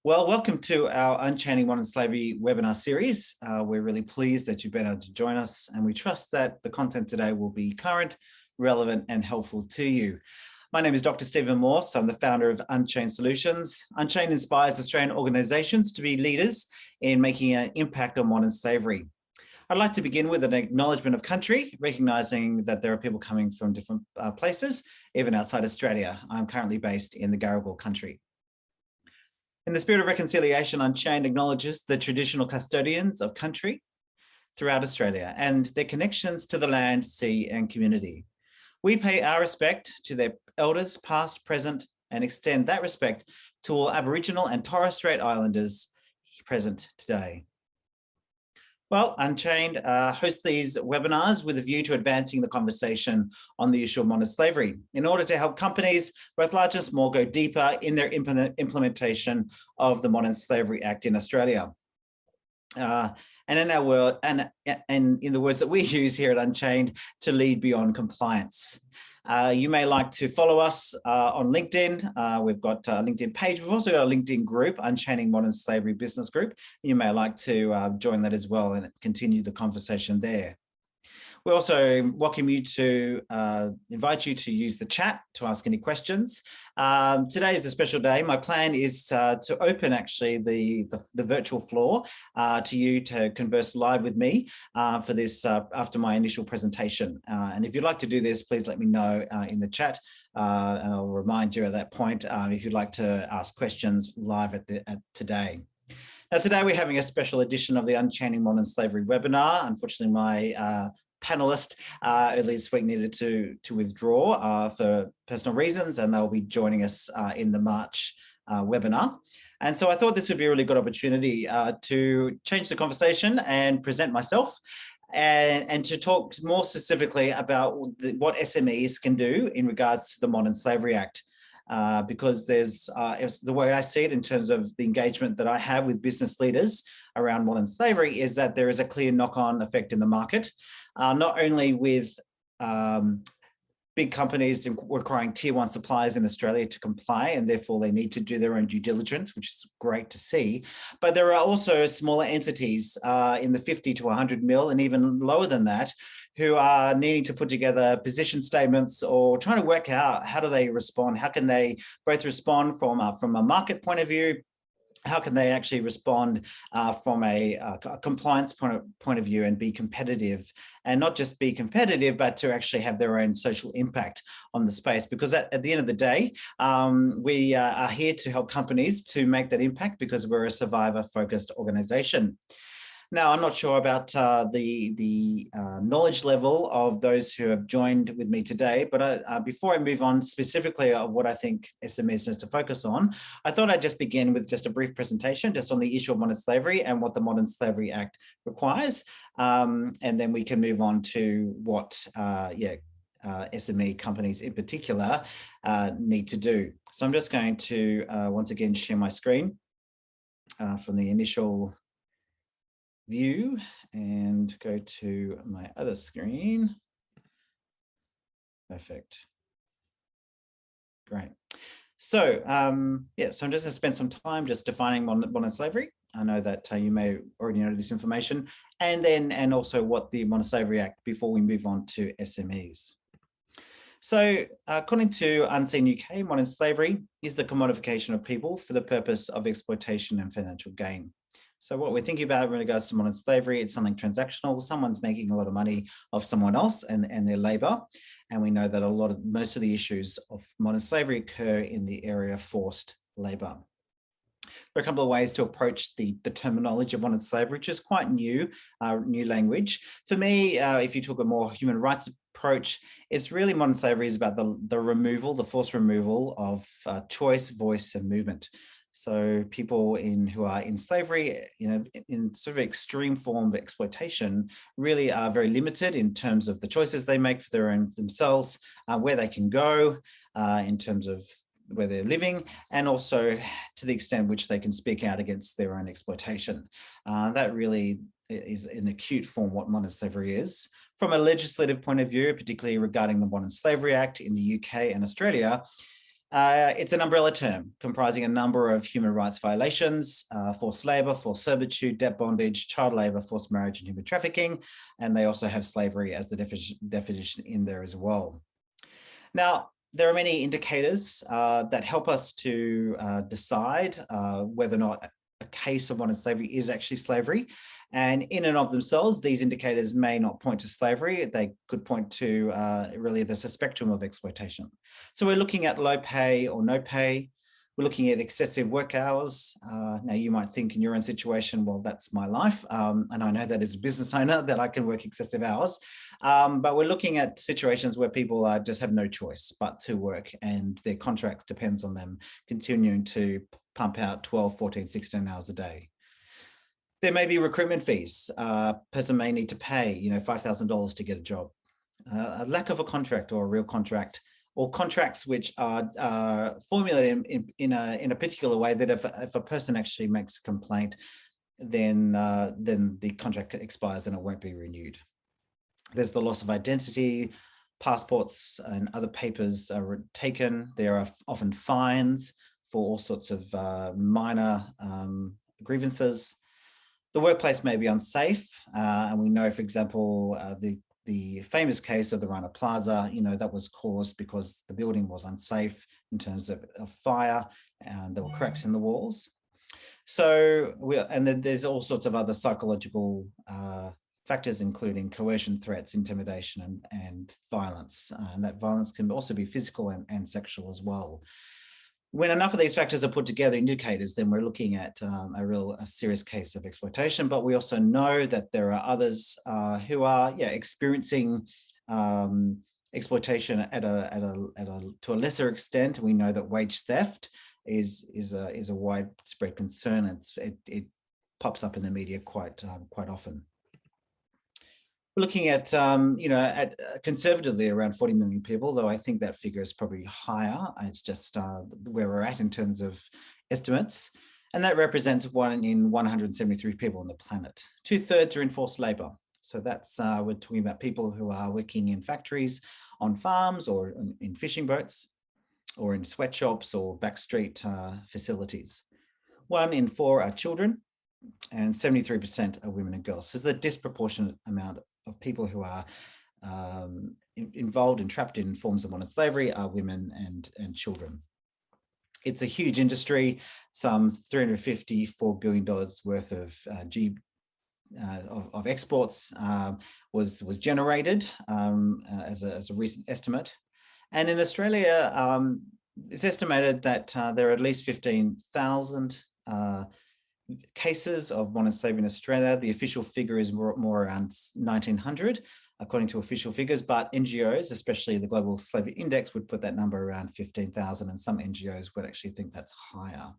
Well, welcome to our Unchaining Modern Slavery webinar series. We're really pleased that you've been able to join us, and we trust that the content today will be current, relevant, and helpful to you. My name is Dr. Stephen Morse. I'm the founder of Unchained Solutions. Unchained inspires Australian organisations to be leaders in making an impact on modern slavery. I'd like to begin with an acknowledgement of country, recognising that there are people coming from different places, even outside Australia. I'm currently based in the Gadigal country. In the spirit of reconciliation, Unchained acknowledges the traditional custodians of country throughout Australia and their connections to the land, sea, and community. We pay our respect to their elders, past, present, and extend that respect to all Aboriginal and Torres Strait Islanders present today. Well, Unchained hosts these webinars with a view to advancing the conversation on the issue of modern slavery in order to help companies, both large and small, go deeper in their implementation of the Modern Slavery Act in Australia. And in our world, and in the words that we use here at Unchained, to lead beyond compliance. You may like to follow us on LinkedIn. We've got a LinkedIn page. We've also got a LinkedIn group, Unchaining Modern Slavery Business Group. You may like to join that as well and continue the conversation there. We also welcome you to invite you to use the chat to ask any questions. Today is a special day. My plan is to open actually the virtual floor to you to converse live with me for this after my initial presentation. And if you'd like to do this, please let me know in the chat. And I'll remind you at that point if you'd like to ask questions live at today. Now, today we're having a special edition of the Unchaining Modern Slavery webinar. Unfortunately, my panelist earlier this week needed to withdraw for personal reasons, and they'll be joining us in the March webinar. And so I thought this would be a really good opportunity to change the conversation and present myself and to talk more specifically about what SMEs can do in regards to the Modern Slavery Act. Because there's, the way I see it in terms of the engagement that I have with business leaders around modern slavery is that there is a clear knock-on effect in the market, not only with big companies requiring tier 1 suppliers in Australia to comply, and therefore they need to do their own due diligence, which is great to see. But there are also smaller entities in the 50 to 100 mil and even lower than that, who are needing to put together position statements or trying to work out how do they respond, how can they both respond from a market point of view, how can they actually respond from a compliance point of view and be competitive, and not just be competitive, but to actually have their own social impact on the space. Because at the end of the day, we are here to help companies to make that impact because we're a survivor-focused organization. Now, I'm not sure about the knowledge level of those who have joined with me today, but before I move on specifically of what I think SMEs need to focus on, I thought I'd just begin with just a brief presentation just on the issue of modern slavery and what the Modern Slavery Act requires, and then we can move on to what SME companies in particular need to do. So I'm just going to once again share my screen from the initial view and go to my other screen. Perfect. Great. So so I'm just going to spend some time just defining modern slavery. I know that you may already know this information, and also what the Modern Slavery Act before we move on to SMEs. So according to Unseen UK, modern slavery is the commodification of people for the purpose of exploitation and financial gain. So what we're thinking about in regards to modern slavery, it's something transactional. Someone's making a lot of money off someone else and their labor. And we know that most of the issues of modern slavery occur in the area of forced labor. There are a couple of ways to approach the terminology of modern slavery, which is quite new language. For me, if you took a more human rights approach, it's really modern slavery is about the forced removal of choice, voice, and movement. So people who are in slavery, in sort of extreme form of exploitation, really are very limited in terms of the choices they make for themselves, where they can go, in terms of where they're living, and also to the extent which they can speak out against their own exploitation. That really is an acute form what modern slavery is. From a legislative point of view, particularly regarding the Modern Slavery Act in the UK and Australia, It's an umbrella term comprising a number of human rights violations, forced labor, forced servitude, debt bondage, child labor, forced marriage, and human trafficking. And they also have slavery as the definition in there as well. Now, there are many indicators that help us to decide whether or not a case of modern slavery is actually slavery. And in and of themselves, these indicators may not point to slavery. They could point to really there's a spectrum of exploitation. So we're looking at low pay or no pay. We're looking at excessive work hours. Now you might think in your own situation, well, that's my life. And I know that as a business owner that I can work excessive hours. But we're looking at situations where people just have no choice but to work, and their contract depends on them continuing to pump out 12, 14, 16 hours a day. There may be recruitment fees. A person may need to pay, $5,000 to get a job. A lack of a contract or a real contract, or contracts which are formulated in a particular way that if a person actually makes a complaint, then the contract expires and it won't be renewed. There's the loss of identity. Passports and other papers are taken. There are often fines for all sorts of minor grievances. The workplace may be unsafe, and we know, for example, the famous case of the Rana Plaza, that was caused because the building was unsafe in terms of fire, and there were cracks in the walls. So, and then there's all sorts of other psychological factors, including coercion, threats, intimidation, and violence. And that violence can also be physical and sexual as well. When enough of these factors are put together, indicators, then we're looking at a serious case of exploitation. But we also know that there are others who are experiencing exploitation to a lesser extent. We know that wage theft is a widespread concern. It pops up in the media quite often. We're looking at, conservatively around 40 million people, though I think that figure is probably higher. It's just where we're at in terms of estimates. And that represents 1 in 173 people on the planet. 2/3 are in forced labor. So that's, we're talking about people who are working in factories, on farms, or in fishing boats, or in sweatshops or backstreet facilities. 1 in 4 are children, and 73% are women and girls. So there's a disproportionate amount of people who are involved and trapped in forms of modern slavery are women and children. It's a huge industry. Some $354 billion worth of exports was generated as a recent estimate. And in Australia, it's estimated that there are at least 15,000 cases of modern slavery in Australia. The official figure is more around 1,900, according to official figures, but NGOs, especially the Global Slavery Index, would put that number around 15,000, and some NGOs would actually think that's higher.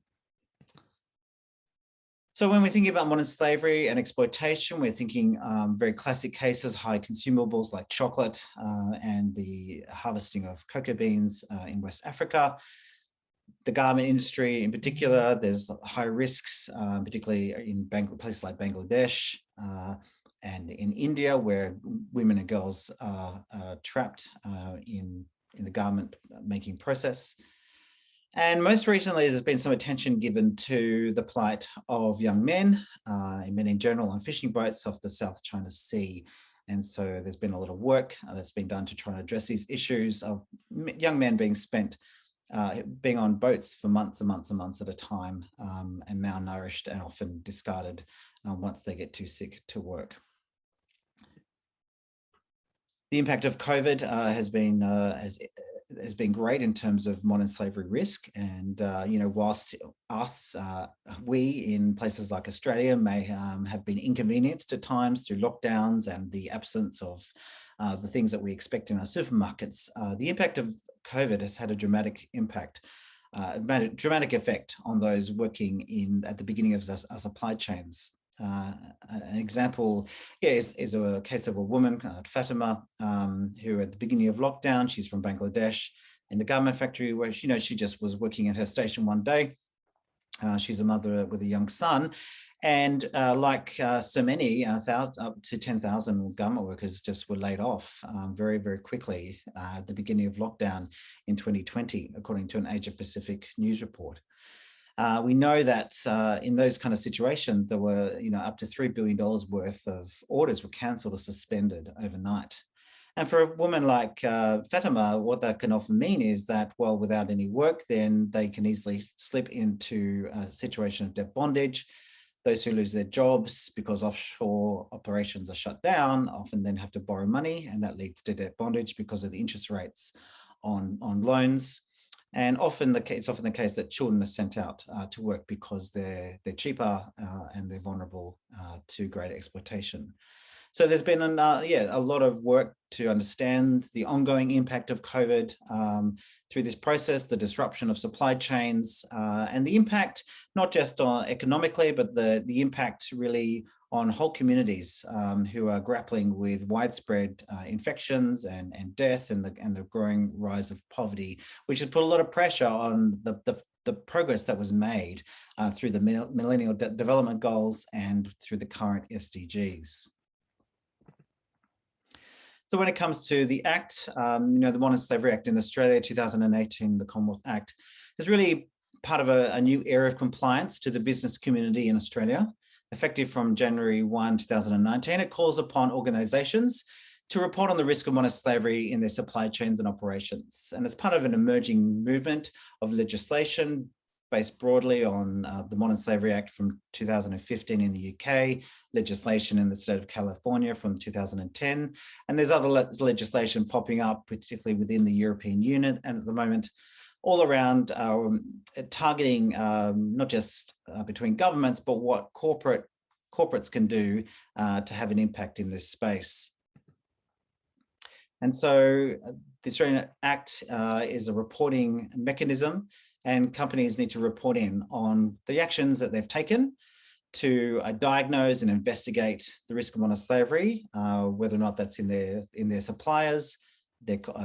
So when we're thinking about modern slavery and exploitation, we're thinking very classic cases, high consumables like chocolate and the harvesting of cocoa beans in West Africa. The garment industry in particular, there's high risks, particularly in places like Bangladesh and in India, where women and girls are trapped in the garment making process. And most recently, there's been some attention given to the plight of young men, men in general, on fishing boats off the South China Sea. And so there's been a lot of work that's been done to try and address these issues of young men being on boats for months and months and months at a time, and malnourished and often discarded once they get too sick to work. The impact of COVID has been great in terms of modern slavery risk, and whilst we in places like Australia may have been inconvenienced at times through lockdowns and the absence of the things that we expect in our supermarkets, the impact of COVID has had a dramatic impact, dramatic effect on those working at the beginning of our supply chains. An example is a case of a woman, Fatima, who at the beginning of lockdown, she's from Bangladesh, in the garment factory, where she just was working at her station one day. She's a mother with a young son. And like so many, up to 10,000 government workers just were laid off very, very quickly at the beginning of lockdown in 2020, according to an Asia Pacific news report. We know that in those kind of situations, there were up to $3 billion worth of orders were cancelled or suspended overnight. And for a woman like Fatima, what that can often mean is that, well, without any work, then they can easily slip into a situation of debt bondage. Those who lose their jobs because offshore operations are shut down often then have to borrow money, and that leads to debt bondage because of the interest rates on loans. And it's often the case that children are sent out to work because they're cheaper and they're vulnerable to greater exploitation. So there's been a lot of work to understand the ongoing impact of COVID through this process, the disruption of supply chains, and the impact not just on economically, but the impact really on whole communities who are grappling with widespread infections and death and the growing rise of poverty, which has put a lot of pressure on the progress that was made through the Millennial Development Goals and through the current SDGs. So when it comes to the Act, the Modern Slavery Act in Australia, 2018, the Commonwealth Act, is really part of a new era of compliance to the business community in Australia. Effective from January 1, 2019, it calls upon organisations to report on the risk of modern slavery in their supply chains and operations. And as part of an emerging movement of legislation based broadly on the Modern Slavery Act from 2015 in the UK, legislation in the state of California from 2010, and there's other legislation popping up, particularly within the European Union, and at the moment, all around targeting not just between governments, but what corporates can do to have an impact in this space. And so the Australian Act is a reporting mechanism, and companies need to report in on the actions that they've taken to diagnose and investigate the risk of modern slavery, whether or not that's in their suppliers,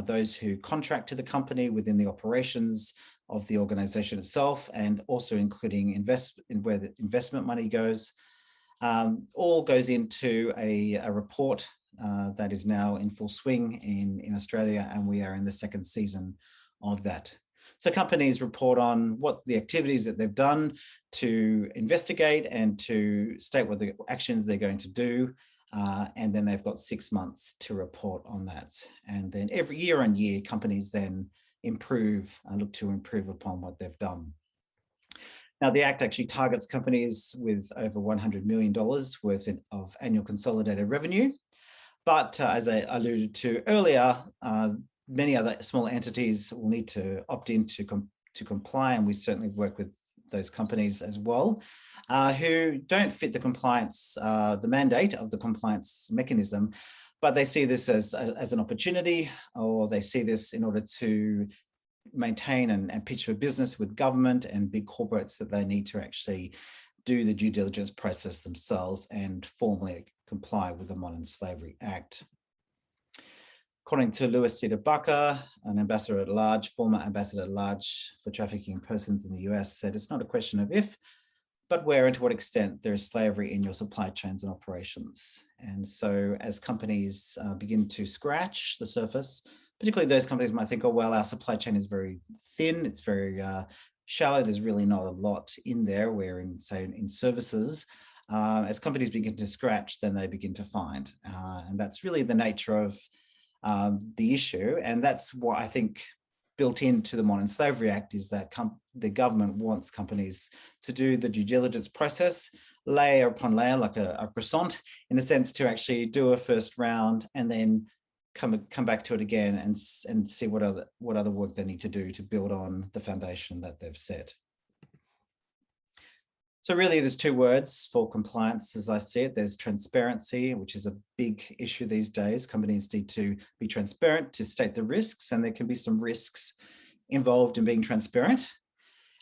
those who contract to the company within the operations of the organisation itself, and also including where the investment money goes. All goes into a report that is now in full swing in Australia, and we are in the second season of that. So companies report on what the activities that they've done to investigate and to state what the actions they're going to do. And then they've got 6 months to report on that. And then every year on year, companies then look to improve upon what they've done. Now, the Act actually targets companies with over $100 million worth of annual consolidated revenue. But as I alluded to earlier, many other small entities will need to opt in to comply, and we certainly work with those companies as well, who don't fit the compliance, the mandate of the compliance mechanism, but they see this as an opportunity, or they see this in order to maintain and pitch for business with government and big corporates that they need to actually do the due diligence process themselves and formally comply with the Modern Slavery Act. According to Louis Bucker, an ambassador at large, former ambassador at large for trafficking persons in the US, said it's not a question of if, but where and to what extent there is slavery in your supply chains and operations. And so as companies begin to scratch the surface, particularly those companies might think, oh, well, our supply chain is very thin, it's very shallow, there's really not a lot in there, where in services, as companies begin to scratch, then they begin to find. And that's really the nature of the issue. And that's what I think built into the Modern Slavery Act is that the government wants companies to do the due diligence process, layer upon layer, like a croissant, in a sense, to actually do a first round and then come back to it again and see what other work they need to do to build on the foundation that they've set. So really, there's two words for compliance, as I see it. There's transparency, which is a big issue these days. Companies need to be transparent to state the risks, and there can be some risks involved in being transparent.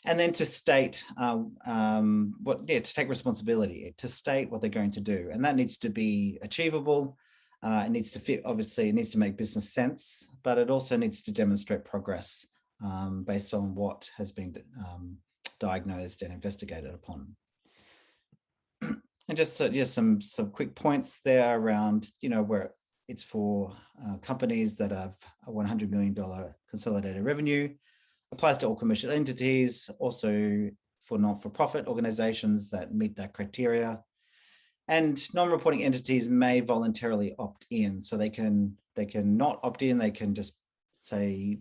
And then to state to take responsibility, to state what they're going to do. And that needs to be achievable. It needs to fit, obviously, it needs to make business sense, but it also needs to demonstrate progress based on what has been diagnosed and investigated upon. And just some quick points there around, where it's for companies that have a $100 million consolidated revenue, applies to all commercial entities, also for not-for-profit organizations that meet that criteria. And non-reporting entities may voluntarily opt in. So they can not opt in, they can just say,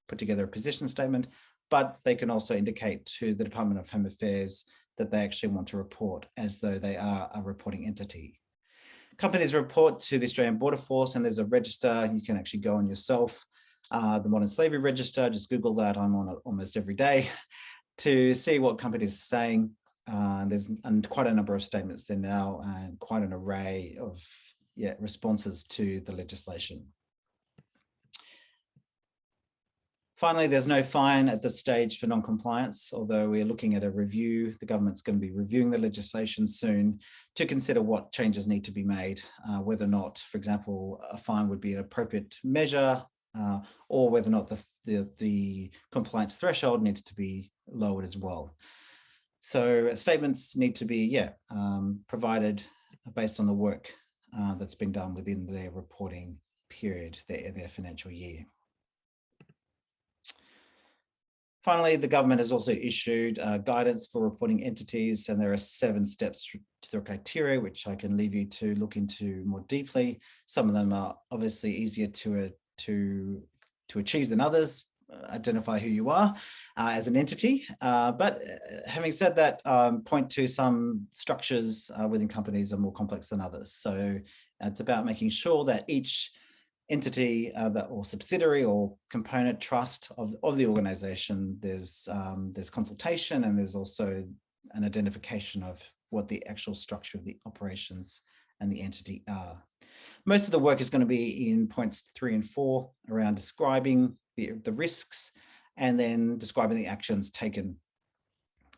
put together a position statement, but they can also indicate to the Department of Home Affairs that they actually want to report as though they are a reporting entity. Companies report to the Australian Border Force, and there's a register. You can actually go on yourself, the Modern Slavery Register. Just Google that. I'm on it almost every day to see what companies are saying. There's quite a number of statements there now, and quite an array of responses to the legislation. Finally, there's no fine at this stage for non-compliance, although we're looking at a review. The government's going to be reviewing the legislation soon to consider what changes need to be made, whether or not, for example, a fine would be an appropriate measure, or whether or not the compliance threshold needs to be lowered as well. So statements need to be provided based on the work that's been done within their reporting period, their financial year. Finally, the government has also issued guidance for reporting entities, and there are 7 steps to the criteria, which I can leave you to look into more deeply. Some of them are obviously easier to achieve than others. Identify who you are as an entity. But having said that, point to some structures within companies are more complex than others. So it's about making sure that each entity or subsidiary or component trust of the organization, there's consultation, and there's also an identification of what the actual structure of the operations and the entity are. Most of the work is going to be in points 3 and 4 around describing the risks and then describing the actions taken.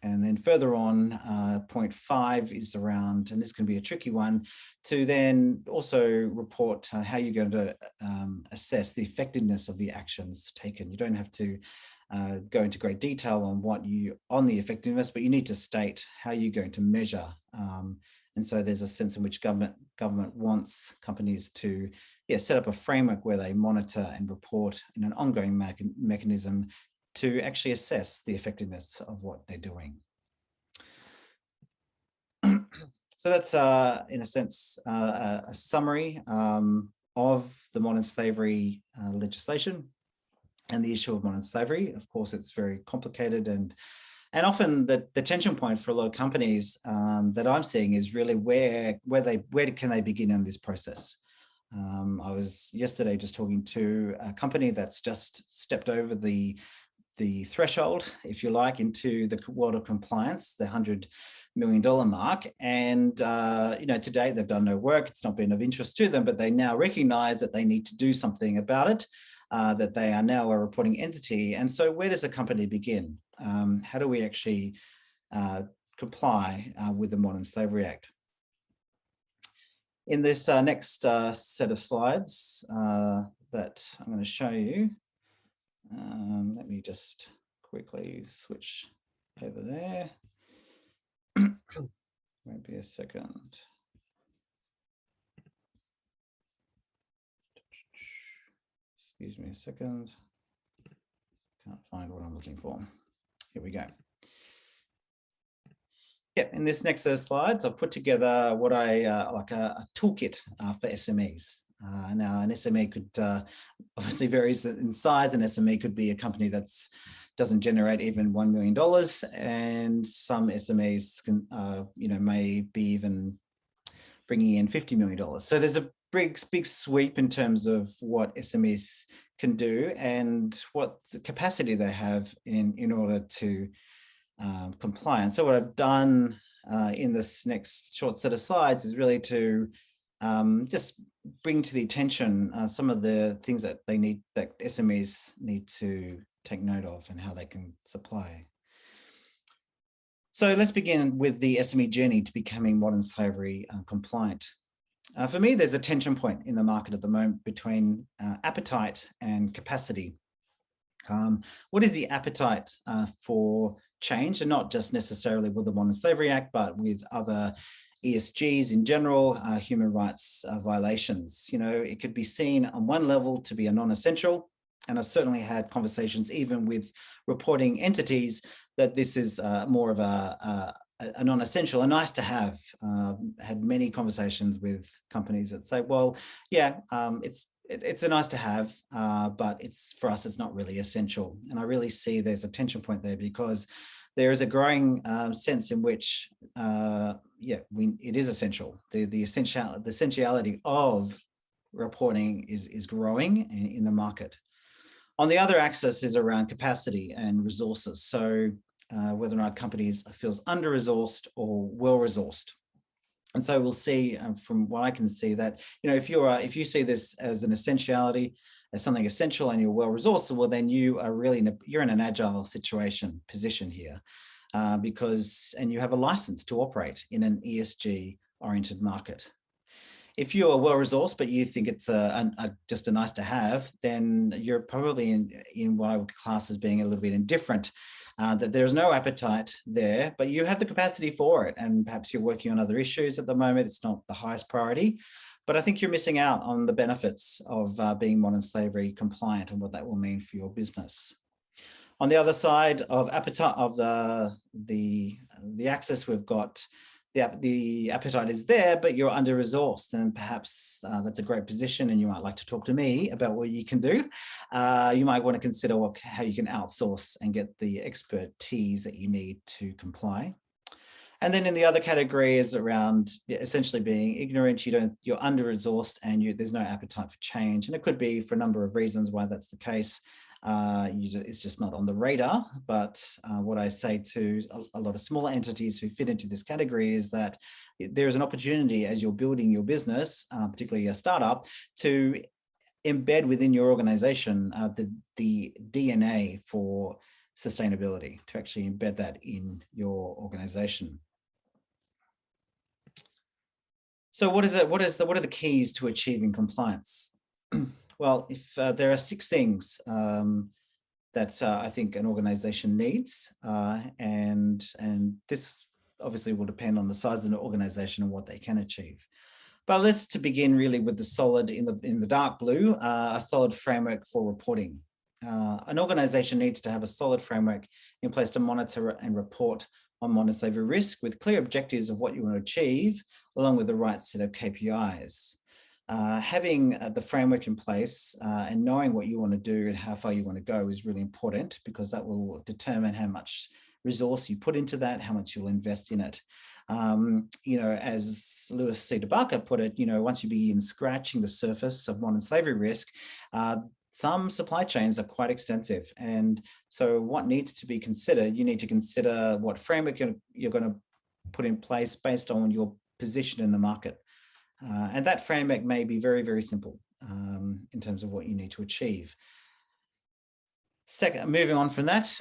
And then further on, point 5 is around, and this can be a tricky one, to then also report how you're going to assess the effectiveness of the actions taken. You don't have to go into great detail on the effectiveness, but you need to state how you're going to measure. And so there's a sense in which government wants companies to set up a framework where they monitor and report in an ongoing mechanism to actually assess the effectiveness of what they're doing. So that's, in a sense, a summary of the modern slavery legislation and the issue of modern slavery. Of course, it's very complicated, and often the tension point for a lot of companies that I'm seeing is really where can they begin in this process. I was yesterday just talking to a company that's just stepped over the threshold, if you like, into the world of compliance, the $100 million mark. And, to date, they've done no work. It's not been of interest to them, but they now recognize that they need to do something about it, that they are now a reporting entity. And so where does a company begin? How do we actually comply with the Modern Slavery Act? In this next set of slides that I'm going to show you, let me just quickly switch over there. Won't be a second. Excuse me a second. Can't find what I'm looking for. Here we go. In this next set of slides, I've put together what I like a toolkit for SMEs. Now, an SME could obviously varies in size. An SME could be a company that doesn't generate even $1 million, and some SMEs can, may be even bringing in $50 million. So there's a big sweep in terms of what SMEs can do and what capacity they have in order to comply. And so what I've done in this next short set of slides is really to just bring to the attention some of the things that SMEs need to take note of and how they can supply. So let's begin with the SME journey to becoming modern slavery compliant. For me, there's a tension point in the market at the moment between appetite and capacity. What is the appetite for change, and not just necessarily with the Modern Slavery Act, but with other ESGs in general, human rights violations. You know, it could be seen on one level to be a non-essential, and I've certainly had conversations even with reporting entities that this is more of a non-essential, a nice to have. Had many conversations with companies that say, well, yeah, it's a nice to have, but it's for us, it's not really essential. And I really see there's a tension point there, because there is a growing sense in which, it is essential. The essentiality of reporting is growing in the market. On the other axis is around capacity and resources. So whether or not companies feels under-resourced or well-resourced. And so we'll see from what I can see that, you know, if you see this as an essentiality, as something essential, and you're well-resourced, well, then you are really you're in an agile position here, because you have a license to operate in an ESG-oriented market. If you are well-resourced, but you think it's just a nice to have, then you're probably in what I would class as being a little bit indifferent, that there's no appetite there, but you have the capacity for it. And perhaps you're working on other issues at the moment. It's not the highest priority, but I think you're missing out on the benefits of being modern slavery compliant and what that will mean for your business. On the other side of appetite of the axis, we've got the appetite is there, but you're under-resourced, and perhaps that's a great position, and you might like to talk to me about what you can do. You might want to consider how you can outsource and get the expertise that you need to comply. And then in the other category is around essentially being ignorant. You're under-resourced, and there's no appetite for change, and it could be for a number of reasons why that's the case. It's just not on the radar. But what I say to a lot of smaller entities who fit into this category is that there's an opportunity as you're building your business, particularly a startup, to embed within your organization the DNA for sustainability, to actually embed that in your organization. So what is it? What are the keys to achieving compliance? Well, if there are 6 things that I think an organization needs, and this obviously will depend on the size of the organization and what they can achieve. But let's begin really with the solid in the dark blue, a solid framework for reporting. An organization needs to have a solid framework in place to monitor and report on modern slavery risk with clear objectives of what you want to achieve, along with the right set of KPIs. Having the framework in place and knowing what you want to do and how far you want to go is really important, because that will determine how much resource you put into that, how much you'll invest in it. As Lewis C. DeBarker put it, once you begin scratching the surface of modern slavery risk, some supply chains are quite extensive. And so what needs to be considered, you need to consider what framework you're going to put in place based on your position in the market. And that framework may be very, very simple in terms of what you need to achieve. Second, moving on from that,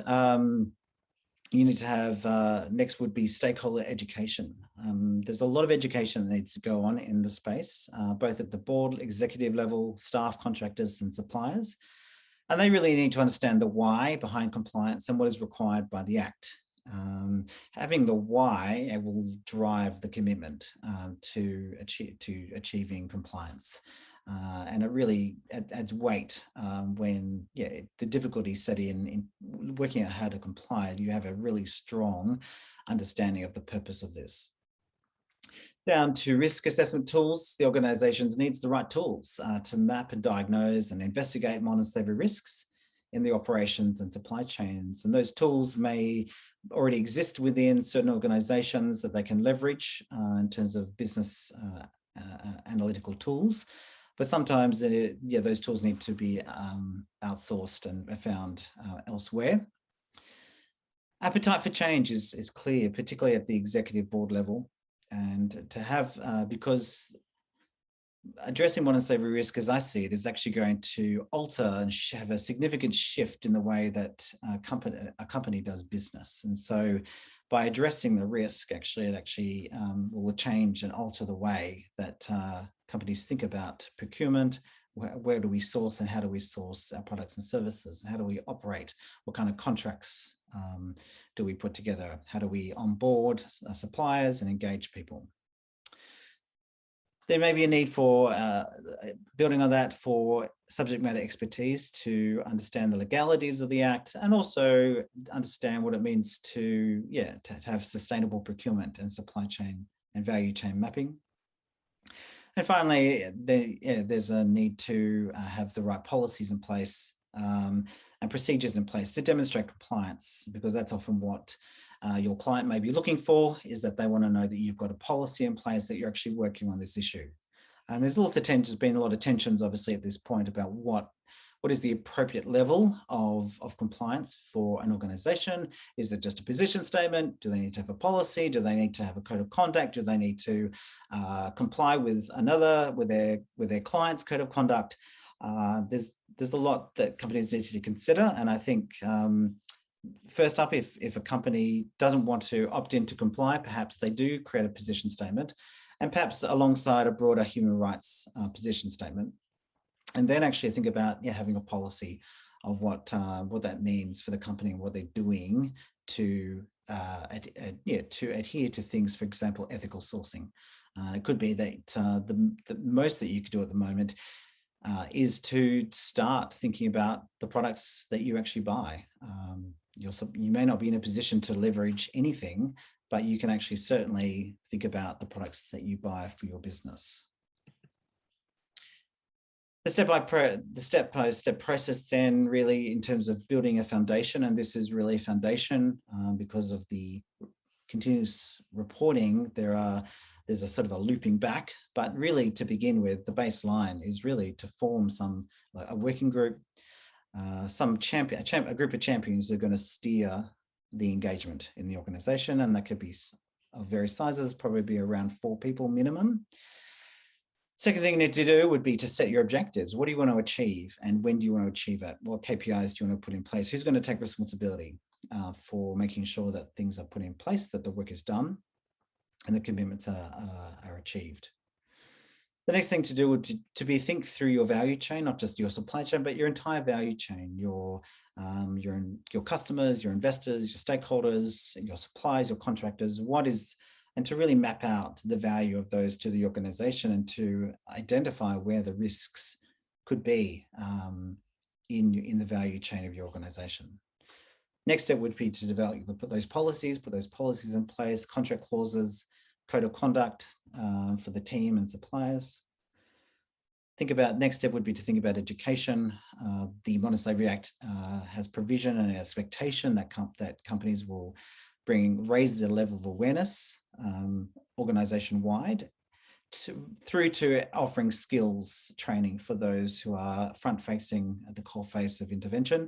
you need to have, next would be stakeholder education. There's a lot of education that needs to go on in the space, both at the board, executive level, staff, contractors, and suppliers. And they really need to understand the why behind compliance and what is required by the Act. Having the why will drive the commitment to achieving compliance. And it really adds weight when the difficulty set in working out how to comply. You have a really strong understanding of the purpose of this. Down to risk assessment tools, the organisations needs the right tools to map and diagnose and investigate modern slavery risks in the operations and supply chains. And those tools may already exist within certain organisations that they can leverage in terms of business analytical tools. But sometimes those tools need to be outsourced and found elsewhere. Appetite for change is clear, particularly at the executive board level. And to have, because addressing modern slavery risk, as I see it, is actually going to alter and have a significant shift in the way that a company does business. And so by addressing the risk, it will change and alter the way that companies think about procurement. Where do we source and how do we source our products and services? How do we operate? What kind of contracts do we put together? How do we onboard suppliers and engage people? There may be a need for building on that for subject matter expertise to understand the legalities of the Act and also understand what it means to have sustainable procurement and supply chain and value chain mapping. And finally, there's a need to have the right policies in place and procedures in place to demonstrate compliance, because that's often what your client may be looking for, is that they want to know that you've got a policy in place, that you're actually working on this issue. And there's been a lot of tensions, obviously, at this point about what is the appropriate level of compliance for an organization. Is it just a position statement? Do they need to have a policy? Do they need to have a code of conduct? Do they need to comply with their client's code of conduct? There's a lot that companies need to consider. And I think first up, if a company doesn't want to opt in to comply, perhaps they do create a position statement, and perhaps alongside a broader human rights position statement. And then actually think about having a policy of what that means for the company and what they're doing to adhere to things, for example, ethical sourcing. It could be that the most that you could do at the moment is to start thinking about the products that you actually buy. You may not be in a position to leverage anything, but you can actually certainly think about the products that you buy for your business. The step-by-step process then really in terms of building a foundation, and this is really a foundation because of the continuous reporting, there's a sort of a looping back, but really to begin with, the baseline is really to form a working group, a group of champions who are going to steer the engagement in the organization, and that could be of various sizes, probably be around 4 people minimum. Second thing you need to do would be to set your objectives. What do you want to achieve and when do you want to achieve it? What KPIs do you want to put in place? Who's going to take responsibility for making sure that things are put in place, that the work is done and the commitments are achieved? The next thing to do would be think through your value chain, not just your supply chain, but your entire value chain, your customers, your investors, your stakeholders, your suppliers, your contractors, and to really map out the value of those to the organization and to identify where the risks could be in the value chain of your organization. Next step would be to put those policies in place, contract clauses, code of conduct for the team and suppliers. Next step would be to think about education. The Modern Slavery Act has provision and an expectation that companies will raise their level of awareness organization-wide through to offering skills training for those who are front-facing at the core face of intervention.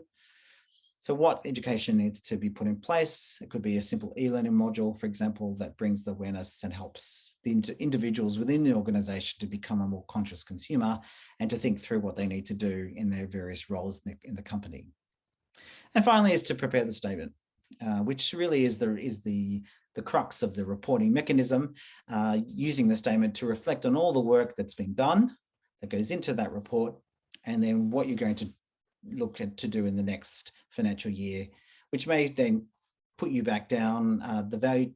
So what education needs to be put in place? It could be a simple e-learning module, for example, that brings the awareness and helps the individuals within the organization to become a more conscious consumer and to think through what they need to do in their various roles in the company. And finally is to prepare the statement, which really is the crux of the reporting mechanism, using the statement to reflect on all the work that's been done that goes into that report, and then what you're going to look at to do in the next financial year, which may then put you back down the value.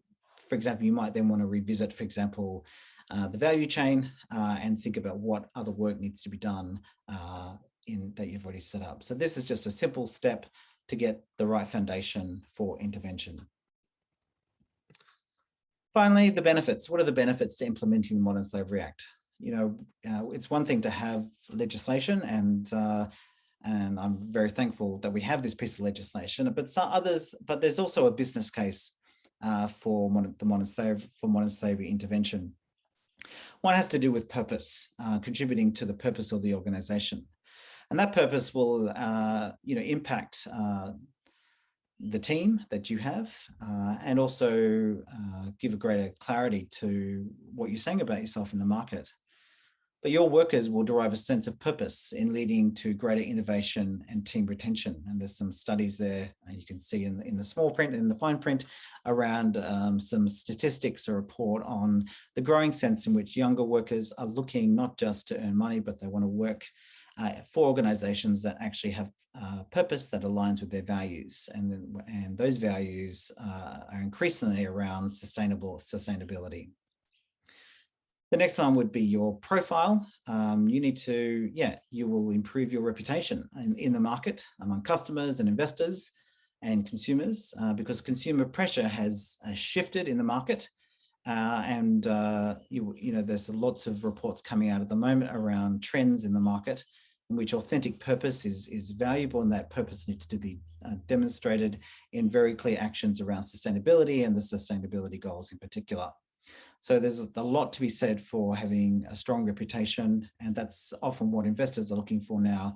For example, you might then want to revisit, for example, the value chain and think about what other work needs to be done that you've already set up. So this is just a simple step to get the right foundation for intervention. Finally, the benefits. What are the benefits to implementing the Modern Slavery Act? It's one thing to have legislation, and I'm very thankful that we have this piece of legislation, but there's also a business case for modern slavery intervention. One has to do with purpose, contributing to the purpose of the organization. And that purpose will impact the team that you have and also give a greater clarity to what you're saying about yourself in the market. But your workers will derive a sense of purpose in leading to greater innovation and team retention. And there's some studies there you can see in the small print and the fine print around some statistics or report on the growing sense in which younger workers are looking not just to earn money, but they want to work for organizations that actually have purpose that aligns with their values. And those values are increasingly around sustainability. The next one would be your profile. You need to, you will improve your reputation in the market among customers and investors and consumers, because consumer pressure has shifted in the market. There's lots of reports coming out at the moment around trends in the market in which authentic purpose is valuable, and that purpose needs to be demonstrated in very clear actions around sustainability and the sustainability goals in particular. So there's a lot to be said for having a strong reputation, and that's often what investors are looking for now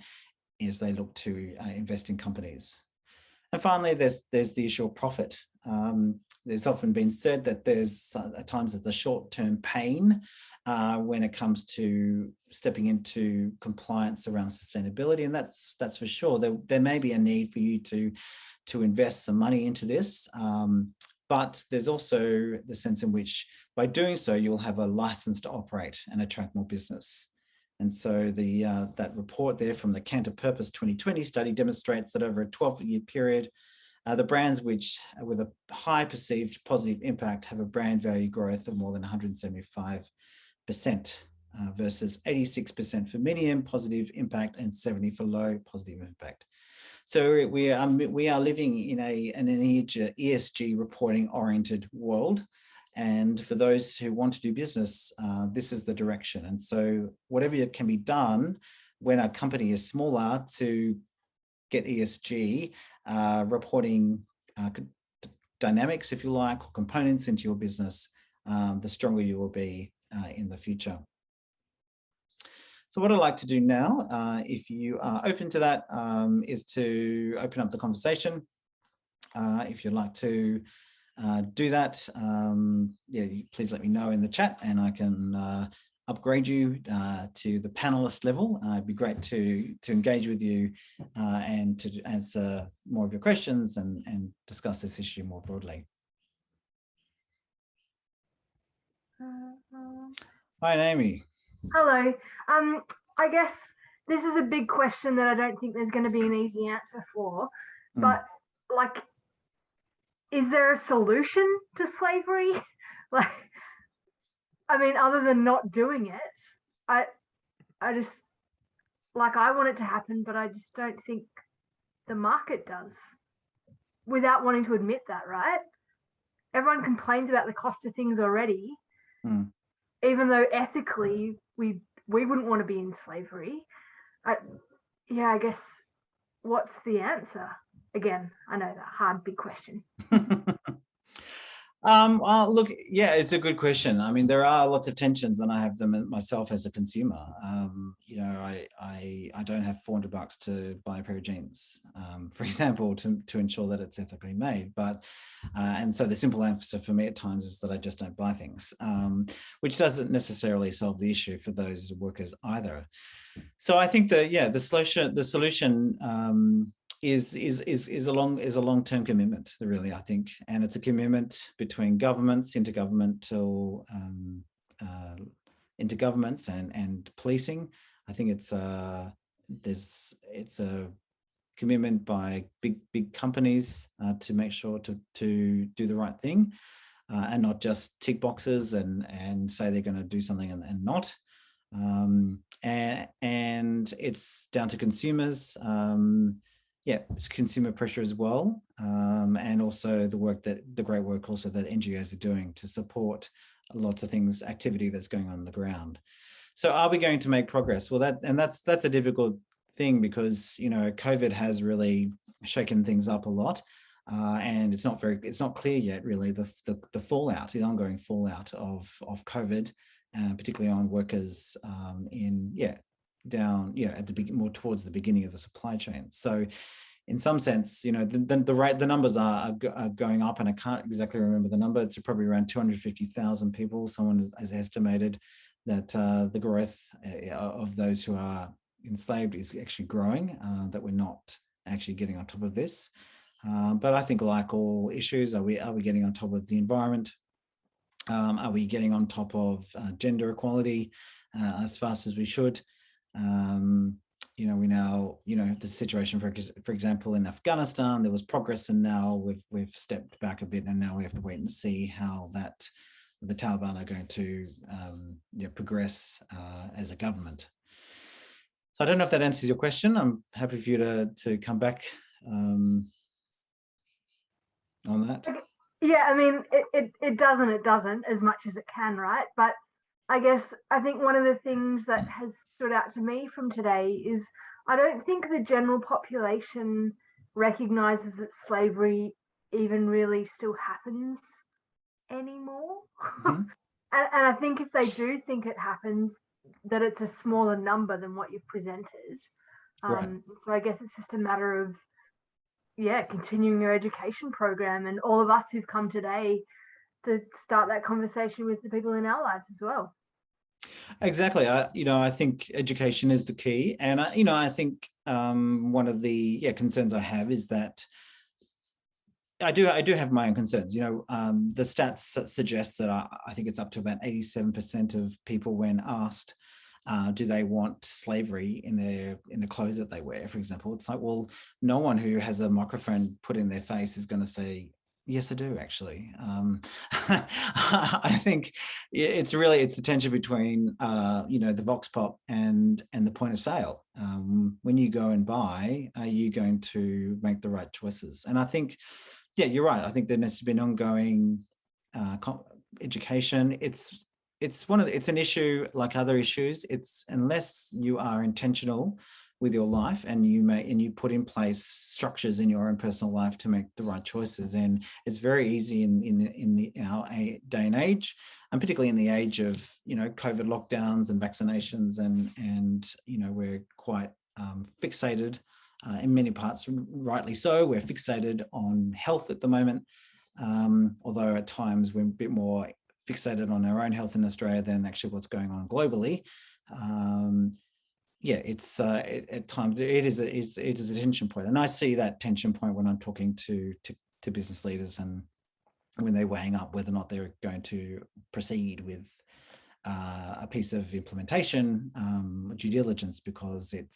as they look to invest in companies. And finally, there's the issue of profit. There's often been said that there's at times there's a short-term pain when it comes to stepping into compliance around sustainability, and that's for sure. There may be a need for you to invest some money into this. But there's also the sense in which by doing so, you'll have a license to operate and attract more business. And so that report there from the Cantor Purpose 2020 study demonstrates that over a 12-year period, the brands which with a high perceived positive impact have a brand value growth of more than 175%, versus 86% for medium positive impact and 70% for low positive impact. So we are living in an ESG reporting oriented world. And for those who want to do business, this is the direction. And so whatever can be done when a company is smaller to get ESG reporting dynamics, if you like, or components into your business, the stronger you will be in the future. So what I'd like to do now, if you are open to that, is to open up the conversation. If you'd like to do that, please let me know in the chat, and I can upgrade you to the panelist level. It'd be great to engage with you and to answer more of your questions and discuss this issue more broadly. Hi, Amy. Hello. I guess this is a big question that I don't think there's going to be an easy answer for, but like, is there a solution to slavery? Like, I mean, other than not doing it, I just, like, I want it to happen, but I just don't think the market does, without wanting to admit that, right? Everyone complains about the cost of things already, even though ethically we wouldn't want to be in slavery. I guess, what's the answer? Again, I know that hard, big question. Well, look, yeah, it's a good question. I mean, there are lots of tensions, and I have them myself as a consumer. I don't have $400 to buy a pair of jeans, for example, to ensure that it's ethically made. But and so the simple answer for me at times is that I just don't buy things, which doesn't necessarily solve the issue for those workers either. So I think that the solution is a long-term commitment, really, I think, and it's a commitment between governments, intergovernmental, intergovernments, and policing. I think it's a commitment by big companies to make sure to do the right thing, and not just tick boxes and say they're going to do something and not. And it's down to consumers. It's consumer pressure as well, and also the great work also that NGOs are doing to support lots of things, activity that's going on the ground. So are we going to make progress? Well, that's a difficult thing, because COVID has really shaken things up a lot, and it's not clear yet really the fallout, the ongoing fallout of COVID, particularly on workers more towards the beginning of the supply chain. So in some sense, the numbers are going up, and I can't exactly remember the number. It's probably around 250,000 people. Someone has estimated that the growth of those who are enslaved is actually growing, that we're not actually getting on top of this. But I think, like all issues, are we getting on top of the environment? Are we getting on top of gender equality as fast as we should? we now, the situation, for example, in Afghanistan, there was progress, and now we've stepped back a bit, and now we have to wait and see how the Taliban are going to progress as a government. So I don't know if that answers your question. I'm happy for you to come back on that. Yeah, I mean, it doesn't as much as it can, right? But I think one of the things that has stood out to me from today is I don't think the general population recognizes that slavery even really still happens anymore. Mm-hmm. And I think if they do think it happens, that it's a smaller number than what you've presented. Right. So I guess it's just a matter of, continuing your education program, and all of us who've come today to start that conversation with the people in our lives as well. Exactly. I think education is the key, and I think one of the concerns I have is that I do have my own concerns. The stats suggest that I think it's up to about 87% of people, when asked, do they want slavery in the clothes that they wear, for example. It's like, well, no one who has a microphone put in their face is going to say, yes, I do, actually. I think it's the tension between, the vox pop and the point of sale. When you go and buy, are you going to make the right choices? And I think, you're right. I think there needs to be an ongoing education. It's an issue like other issues. It's unless you are intentional with your life and you put in place structures in your own personal life to make the right choices, then it's very easy in our day and age, and particularly in the age of COVID lockdowns and vaccinations, and we're quite fixated in many parts, rightly so. We're fixated on health at the moment, although at times we're a bit more fixated on our own health in Australia than actually what's going on globally. It's at times it is a tension point, and I see that tension point when I'm talking to business leaders, and when they're weighing up whether or not they're going to proceed with a piece of implementation, due diligence, because it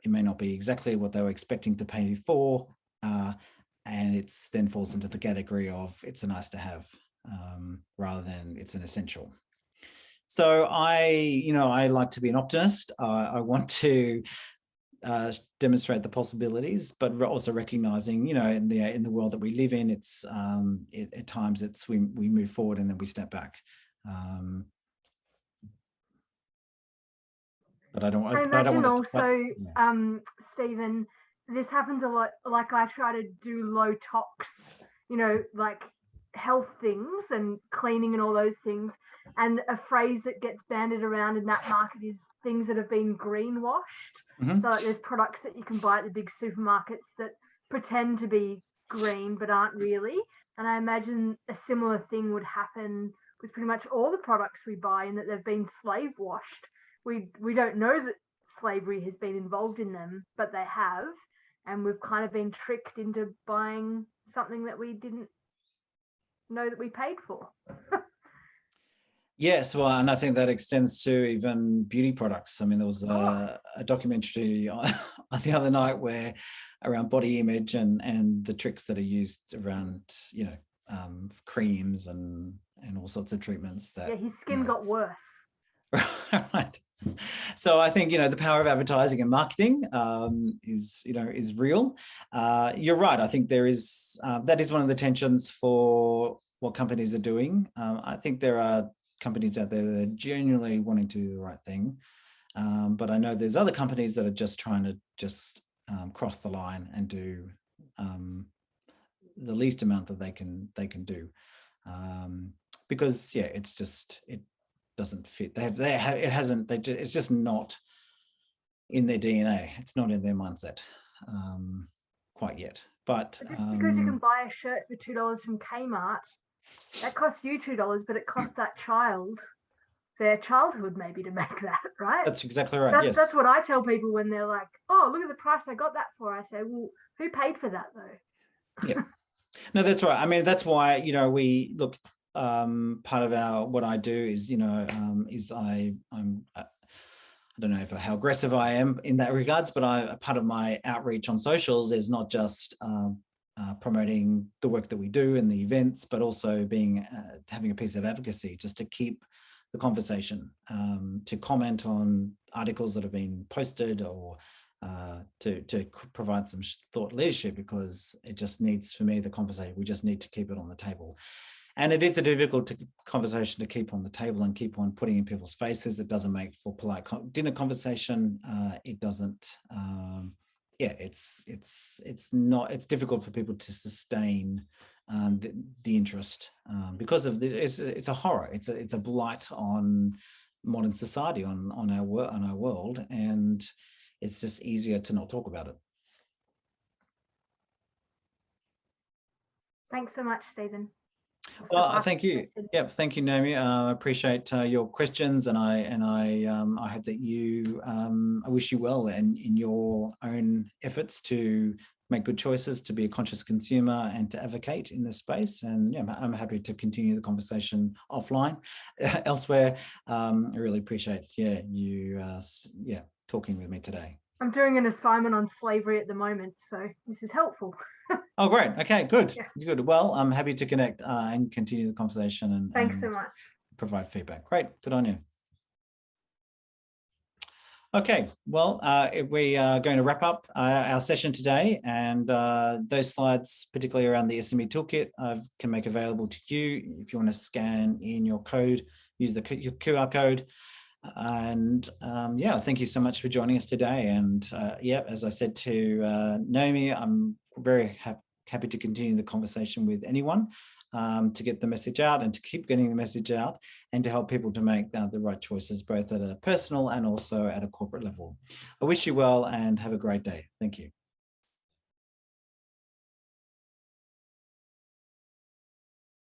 may not be exactly what they were expecting to pay for, and it's then falls into the category of it's a nice to have, rather than it's an essential. So I like to be an optimist. I want to demonstrate the possibilities, but also recognizing, in the world that we live in, it's at times we move forward and then we step back. But I don't. I imagine also, Stephen, this happens a lot. Like I try to do low tox, like health things and cleaning and all those things. And a phrase that gets banded around in that market is things that have been greenwashed. Mm-hmm. So like there's products that you can buy at the big supermarkets that pretend to be green but aren't really. And I imagine a similar thing would happen with pretty much all the products we buy, in that they've been slave washed. We don't know that slavery has been involved in them, but they have. And we've kind of been tricked into buying something that we didn't know that we paid for. Yes, well, and I think that extends to even beauty products. I mean, there was a documentary the other night around body image and the tricks that are used around, creams and all sorts of treatments. That his skin got worse. Right. So I think the power of advertising and marketing is real. You're right. I think there is that is one of the tensions for what companies are doing. I think there are companies out there that are genuinely wanting to do the right thing, but I know there's other companies that are just trying to cross the line and do the least amount that they can do, because it's just it doesn't fit. It's just not in their DNA. It's not in their mindset quite yet. But just because you can buy a shirt for $2 from Kmart, that costs you $2, but it costs that child their childhood maybe to make that, right? That's exactly right. That's what I tell people when they're like, "Oh, look at the price I got that for." I say, "Well, who paid for that though?" Yeah. No, that's right. I mean, that's why we look. Part of what I do is I don't know how aggressive I am in that regards, but part of my outreach on socials is not just promoting the work that we do and the events, but also having a piece of advocacy just to keep the conversation, to comment on articles that have been posted, or to provide some thought leadership, because it just needs, for me, the conversation, we just need to keep it on the table. And it is a difficult conversation to keep on the table and keep on putting in people's faces. It doesn't make for polite dinner conversation. It doesn't. It's difficult for people to sustain the interest because of this. It's a horror. It's a blight on modern society, on our world, and it's just easier to not talk about it. Thanks so much, Stephen. Well, thank you. Yep, thank you, Naomi. I appreciate your questions, and I hope that you. I wish you well in your own efforts to make good choices, to be a conscious consumer, and to advocate in this space. And yeah, I'm happy to continue the conversation offline, elsewhere. I really appreciate you talking with me today. I'm doing an assignment on slavery at the moment, so this is helpful. Oh, great. Okay, good. Yeah. Good. Well, I'm happy to connect and continue the conversation and thanks so much. Provide feedback. Great. Good on you. Okay, well, we are going to wrap up our session today, and those slides, particularly around the SME Toolkit, I can make available to you. If you want to scan in your code, use your QR code. And thank you so much for joining us today. And as I said to Naomi, I'm very happy to continue the conversation with anyone to get the message out and to keep getting the message out, and to help people to make the right choices, both at a personal and also at a corporate level. I wish you well and have a great day. Thank you.